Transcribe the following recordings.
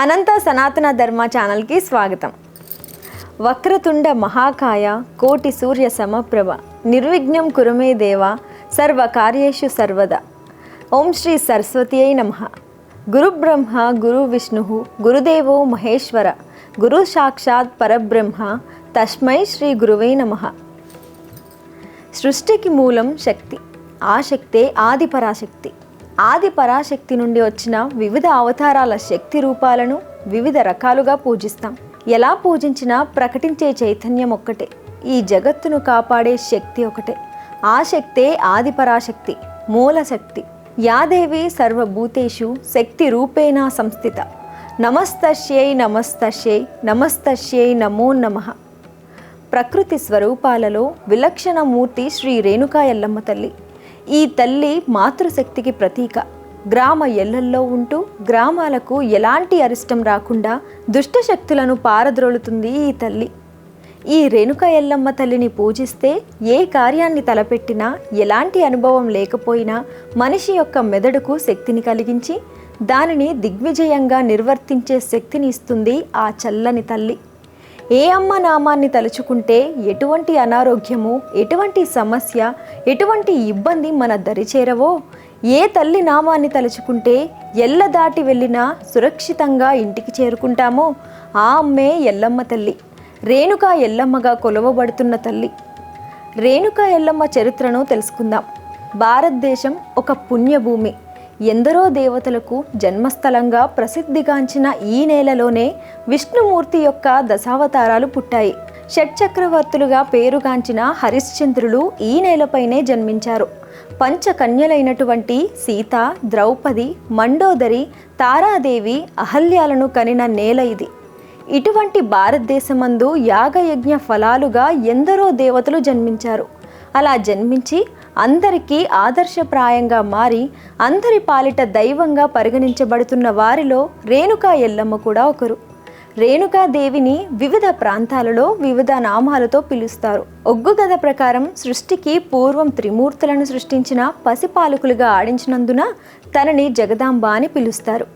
అనంత సనాతన ధర్మ ఛానల్కి స్వాగతం. వక్రతుండ మహాకాయ కోటి సూర్య సమప్రభ నిర్విఘ్నం కురుమే దేవ సర్వ కార్యేషు సర్వదా. ఓం శ్రీ సరస్వత్యై నమః. గురు బ్రహ్మ గురు విష్ణు గురుదేవో మహేశ్వర గురు సాక్షాత్ పరబ్రహ్మ తస్మై శ్రీ గురువే నమః. సృష్టికి మూలం శక్తి, ఆ శక్తే ఆది పరాశక్తి. ఆది పరాశక్తి నుండి వచ్చిన వివిధ అవతారాల శక్తి రూపాలను వివిధ రకాలుగా పూజిస్తాం. ఎలా పూజించినా ప్రకటించే చైతన్యం ఒక్కటే, ఈ జగత్తును కాపాడే శక్తి ఒకటే. ఆ శక్తే ఆది పరాశక్తి, మూల శక్తి. యాదేవి సర్వభూతేషు శక్తి రూపేణ సంస్థిత. నమస్తస్యై నమస్తస్యై నమస్తస్యై నమో నమః. ప్రకృతి స్వరూపాలలో విలక్షణ మూర్తి శ్రీ రేణుకా ఎల్లమ్మ తల్లి. ఈ తల్లి మాతృశక్తికి ప్రతీక. గ్రామ ఎల్లల్లో ఉంటూ గ్రామాలకు ఎలాంటి అరిష్టం రాకుండా దుష్ట శక్తులను పారద్రోలుతుంది ఈ తల్లి. ఈ రేణుకా ఎల్లమ్మ తల్లిని పూజిస్తే ఏ కార్యాన్ని తలపెట్టినా ఎలాంటి అనుభవం లేకపోయినా మనిషి యొక్క మెదడుకు శక్తిని కలిగించి దానిని దిగ్విజయంగా నిర్వర్తించే శక్తిని ఇస్తుంది ఆ చల్లని తల్లి. ఏ అమ్మ నామాన్ని తలుచుకుంటే ఎటువంటి అనారోగ్యము, ఎటువంటి సమస్య, ఎటువంటి ఇబ్బంది మన దరిచేరవో, ఏ తల్లి నామాన్ని తలుచుకుంటే ఎల్ల దాటి వెళ్ళినా సురక్షితంగా ఇంటికి చేరుకుంటామో ఆ అమ్మే ఎల్లమ్మ తల్లి, రేణుకా ఎల్లమ్మగా కొలవబడుతున్న తల్లి. రేణుకా ఎల్లమ్మ చరిత్రను తెలుసుకుందాం. భారతదేశం ఒక పుణ్యభూమి. ఎందరో దేవతలకు జన్మస్థలంగా ప్రసిద్ధిగాంచిన ఈ నేలలోనే విష్ణుమూర్తి యొక్క దశావతారాలు పుట్టాయి. షట్చక్రవర్తులుగా పేరుగాంచిన హరిశ్చంద్రులు ఈ నేలపైనే జన్మించారు. పంచకన్యలైనటువంటి సీత, ద్రౌపది, మండోదరి, తారాదేవి, అహల్యాలను కనిన నేల ఇది. ఇటువంటి భారతదేశమందు యాగయజ్ఞ ఫలాలుగా ఎందరో దేవతలు జన్మించారు. అలా జన్మించి అందరికీ ఆదర్శప్రాయంగా మారి అందరి పాలిట దైవంగా పరిగణించబడుతున్న వారిలో రేణుకా ఎల్లమ్మ కూడా ఒకరు. రేణుకాదేవిని వివిధ ప్రాంతాలలో వివిధ నామాలతో పిలుస్తారు. ఒగ్గు కథ ప్రకారం సృష్టికి పూర్వం త్రిమూర్తులను సృష్టించిన పసిపాలకులుగా ఆడించినందున తనని జగదాంబ అని పిలుస్తారు.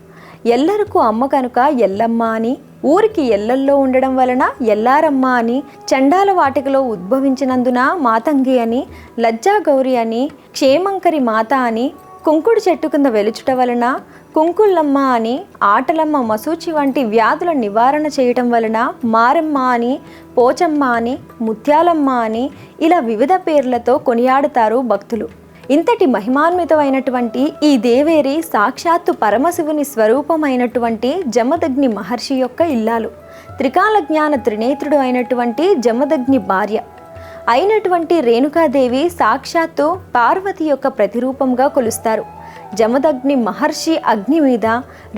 ఎల్లరకు అమ్మ కనుక ఎల్లమ్మ అని, ఊరికి ఎల్లల్లో ఉండడం వలన ఎల్లారమ్మ అని, చండాల వాటికలో ఉద్భవించినందున మాతంగి అని, లజ్జా గౌరి అని, క్షేమంకరి మాత అని, కుంకుడు చెట్టు కింద వెలుచుట వలన కుంకుళ్ళమ్మ అని, ఆటలమ్మ మసూచి వంటి వ్యాధుల నివారణ చేయటం వలన మారమ్మ అని, పోచమ్మ అని, ముత్యాలమ్మ అని ఇలా వివిధ పేర్లతో కొనియాడుతారు భక్తులు. ఇంతటి మహిమాన్వితమైనటువంటి ఈ దేవేరి సాక్షాత్తు పరమశివుని స్వరూపమైనటువంటి జమదగ్ని మహర్షి యొక్క ఇల్లాలు. త్రికాల జ్ఞాన త్రినేత్రుడు అయినటువంటి జమదగ్ని భార్య అయినటువంటి రేణుకాదేవి సాక్షాత్తు పార్వతి యొక్క ప్రతిరూపంగా కొలుస్తారు. జమదగ్ని మహర్షి అగ్ని మీద,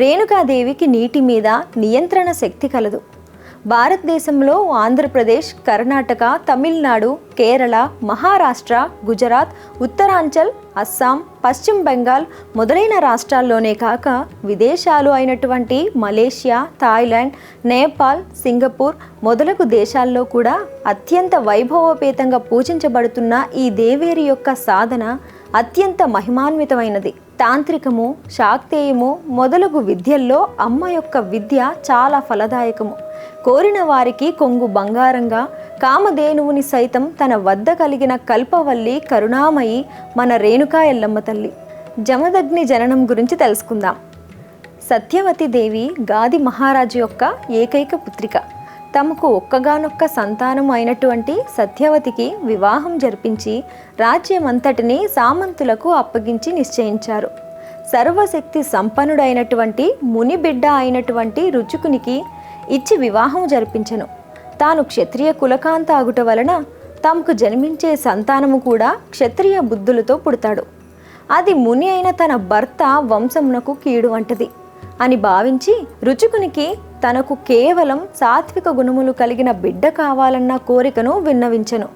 రేణుకాదేవికి నీటి మీద నియంత్రణ శక్తి కలదు. భారతదేశంలో ఆంధ్రప్రదేశ్, కర్ణాటక, తమిళనాడు, కేరళ, మహారాష్ట్ర, గుజరాత్, ఉత్తరాంచల్, అస్సాం, పశ్చిమ బెంగాల్ మొదలైన రాష్ట్రాల్లోనే కాక విదేశాలు అయినటువంటి మలేషియా, థాయిలాండ్, నేపాల్, సింగపూర్ మొదలగు దేశాల్లో కూడా అత్యంత వైభవోపేతంగా పూజించబడుతున్న ఈ దేవేరి యొక్క సాధన అత్యంత మహిమాన్వితమైనది. తాంత్రికము, శాక్తేయము మొదలగు విద్యల్లో అమ్మ యొక్క విద్య చాలా ఫలదాయకము. కోరిన వారికి కొంగు బంగారంగా, కామధేనువుని సైతం తన వద్ద కలిగిన కల్పవల్లి కరుణామయి మన రేణుకా ఎల్లమ్మ తల్లి. జమదగ్ని జననం గురించి తెలుసుకుందాం. సత్యవతి దేవి గాది మహారాజు యొక్క ఏకైక పుత్రిక. తమకు ఒక్కగానొక్క సంతానం అయినటువంటి సత్యవతికి వివాహం జరిపించి రాజ్యమంతటిని సామంతులకు అప్పగించి నిశ్చయించారు. సర్వశక్తి సంపన్నుడైనటువంటి ముని బిడ్డ అయినటువంటి రుచుకునికి ఇచ్చి వివాహం జరిపించెను. తాను క్షత్రియ కులకాంత ఆగుట వలన తమకు జన్మించే సంతానము కూడా క్షత్రియ బుద్ధులతో పుడతాడు. అది ముని అయిన తన భర్త వంశమునకు కీడు వంటిది అని భావించి రుచుకునికి తనకు కేవలం సాత్విక గుణములు కలిగిన బిడ్డ కావాలన్న కోరికను విన్నవించెను.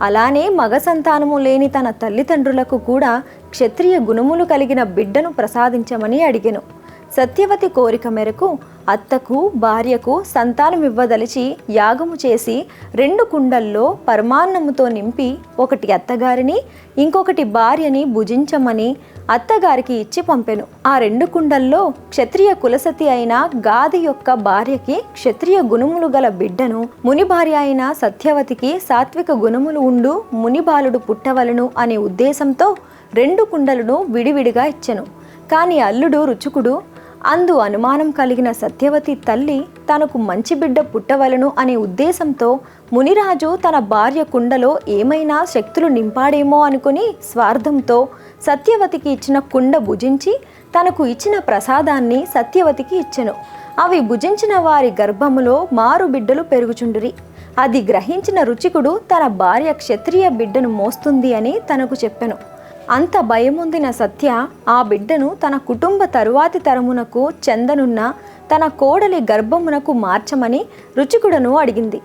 అలానే మగ సంతానము లేని తన తల్లిదండ్రులకు కూడా క్షత్రియ గుణములు కలిగిన బిడ్డను ప్రసాదించమని అడిగెను. సత్యవతి కోరిక మేరకు అత్తకు భార్యకు సంతానమివ్వదలిచి యాగము చేసి 2 కుండల్లో పరమాన్నముతో నింపి ఒకటి అత్తగారిని ఇంకొకటి భార్యని భుజించమని అత్తగారికి ఇచ్చి పంపెను. ఆ 2 కుండల్లో క్షత్రియ కులసతి అయిన గాది యొక్క భార్యకి క్షత్రియ గుణములు గల బిడ్డను, ముని భార్య అయిన సత్యవతికి సాత్విక గుణములు ఉండు మునిబాలుడు పుట్టవలను అనే ఉద్దేశంతో 2 కుండలను విడివిడిగా ఇచ్చెను. కానీ అల్లుడు రుచుకుడు అందు అనుమానం కలిగిన సత్యవతి తల్లి తనకు మంచి బిడ్డ పుట్టవలను అనే ఉద్దేశంతో మునిరాజు తన భార్య కుండలో ఏమైనా శక్తులు నింపాడేమో అనుకుని స్వార్థంతో సత్యవతికి ఇచ్చిన కుండ భుజించి తనకు ఇచ్చిన ప్రసాదాన్ని సత్యవతికి ఇచ్చెను. అవి భుజించిన వారి గర్భములో మారు బిడ్డలు పెరుగుచుండిరి. అది గ్రహించిన రుచికుడు తన భార్య క్షత్రియ బిడ్డను మోస్తుంది అని తనకు చెప్పెను. అంత భయముందిన సత్య ఆ బిడ్డను తన కుటుంబ తరువాతి తరమునకు చెందనున్న తన కోడలి గర్భమునకు మార్చమని రుచికుడను అడిగింది.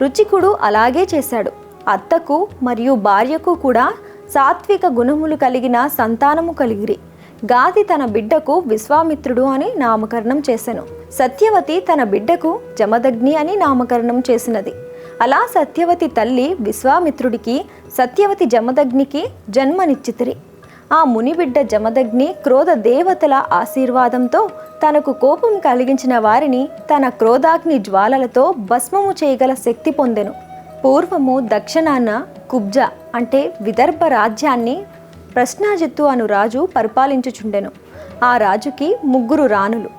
రుచికుడు అలాగే చేశాడు. అత్తకు మరియు భార్యకు కూడా సాత్విక గుణములు కలిగిన సంతానము కలిగిరి. గాది తన బిడ్డకు విశ్వామిత్రుడు అని నామకరణం చేసెను. సత్యవతి తన బిడ్డకు జమదగ్ని అని నామకరణం చేసినది. అలా సత్యవతి తల్లి విశ్వామిత్రుడికి, సత్యవతి జమదగ్నికి జన్మనిచ్చితిరి. ఆ మునిబిడ్డ జమదగ్ని క్రోధ దేవతల ఆశీర్వాదంతో తనకు కోపం కలిగించిన వారిని తన క్రోధాగ్ని జ్వాలలతో భస్మము చేయగల శక్తి పొందెను. పూర్వము దక్షిణాన కుబ్జ అంటే విదర్భ రాజ్యాన్ని ప్రశ్నాజిత్తు అను రాజు పరిపాలించుచుండెను. ఆ రాజుకి 3 రాణులు.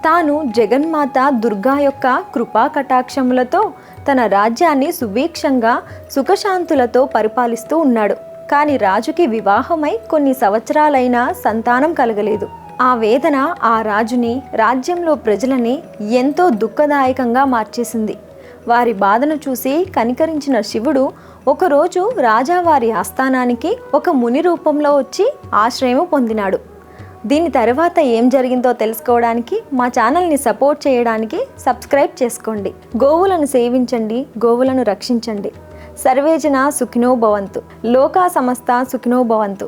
తాను జగన్మాత దుర్గా యొక్క కృపా కటాక్షములతో తన రాజ్యాన్ని సుభిక్షంగా సుఖశాంతులతో పరిపాలిస్తూ ఉన్నాడు. కానీ రాజుకి వివాహమై కొన్ని సంవత్సరాలైనా సంతానం కలగలేదు. ఆ వేదన ఆ రాజుని, రాజ్యంలో ప్రజలని ఎంతో దుఃఖదాయకంగా మార్చేసింది. వారి బాధను చూసి కనికరించిన శివుడు ఒకరోజు రాజావారి ఆస్థానానికి ఒక ముని రూపంలో వచ్చి ఆశ్రయము పొందినాడు. దీని తర్వాత ఏం జరిగిందో తెలుసుకోవడానికి మా ఛానల్ని సపోర్ట్ చేయడానికి సబ్స్క్రైబ్ చేసుకోండి. గోవులను సేవించండి, గోవులను రక్షించండి. సర్వేజన సుఖినో భవంతు. లోకా సమస్త సుఖినో భవంతు.